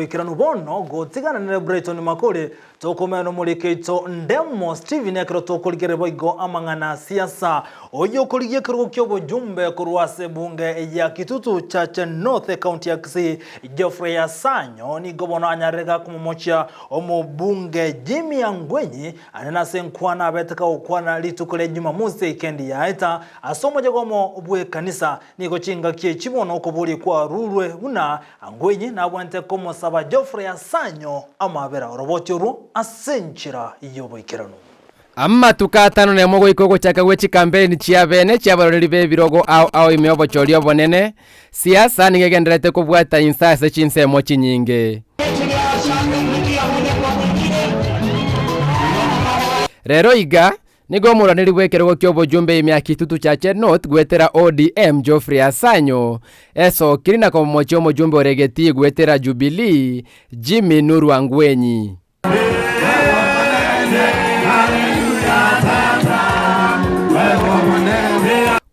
Ikiranu bono gotigana ne Brighton makore tokomeno mulikeito ndemo Steven ekro tokoligere boigo amangana siasa oyo koligie kro kyobo jumbe kurwase bunge ya Kitutu Chache North County ya Kisii Geoffrey Asanyo ni gobono anyarega kumumocha omubunge Jimmy Angwenyi ananase nkwana abetaka okwana litukule Jumamosi ikendi ya eta asomoje gomo obwe kanisa niko chinga kie chibono okobuli kwa rurwe una Angwenyi na bwente komo saba Geoffrey Asanyo amabera orobotyoru asenchira iyobo ikirano amma tukatano ne mogo ikoko chaka wechi campaign chia bene chia barori be birogo au imyobo cholio bonene siasa ningegenderete kubwata insase chinse mochi nyinge rero iga nigo muraniri bwekero kyobo jumbe imya Kitutu Chache North gwetera ODM Geoffrey Asanyo eso kirina ko mocho mo jumbe oregeti gwetera Jubilee Jimmy Nuru Angwenyi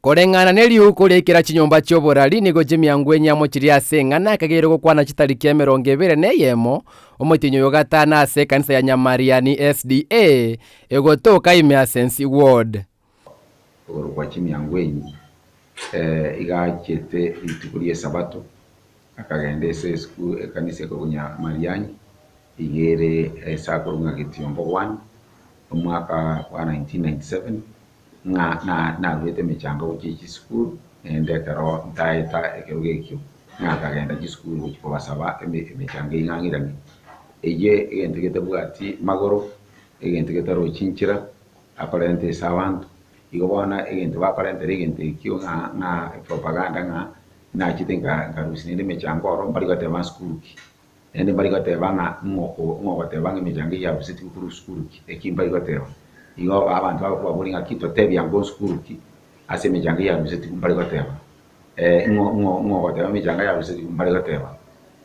Korengana neli huko lekera chinyomba choborali nigo Jimmy Angwenyi amochiri asengana akagero gukwana chitariki 20 neyemo omutinyo yogatana ase kanisa ya Nyamariani SDA egotoka ime Sensi Ward kwa Jimmy Angwenyi igachete itukulie sabato akagende sesku kanisa ko Nyamariani igere sakurunga kityombo 1 umwaka wa 1997 na wete mechango uchi school ende karo ndaita ekegekyo kagenda chi school uchi ko basaba mechango ingangirani eye entegete bwati magoro egentegete ro chinchira aparente sabantu igobona egente baparente egente kyo na propaganda na chitenga garusini mechango ro bari gate ma school ki ende bari gate banga ngoko gate banga mechango ya busiti ku school ki ekimba gate igo abantu bakwa bulinga kito tebi yango school ki ase mechango ya busiti ku bari gate ngo gate mechango ya busiti ku bari gate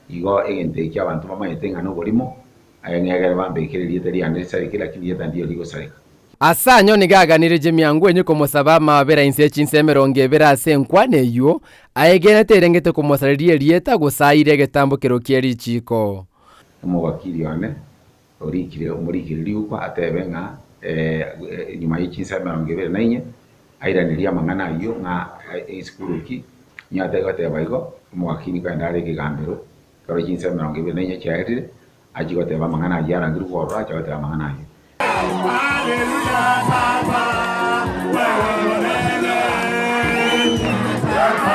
igo egente ki abantu bamayetenga no bolimo ayengegere bambekere yeteri ande sari kila kiyeta ndio ligo sari Asanyo nigaganire Jimmy Angwenyi komosaba mabera inse chinsemeronge bera ase nkwane yo aegene terengete komosaririe rieta gusaire getambo kirokieri chiko umubakiri ane orikire umurikiri uko atebenga nyuma y'ichinsemeronge bera nainye airaniria mangana yo nga iskuruki nyate gatebaigo umubakiri kandi ari kigambiro karo chinsemeronge bera nainye chaire ajigote bamangana yarangiru goro ajote bamangana yo Hallelujah, Papa.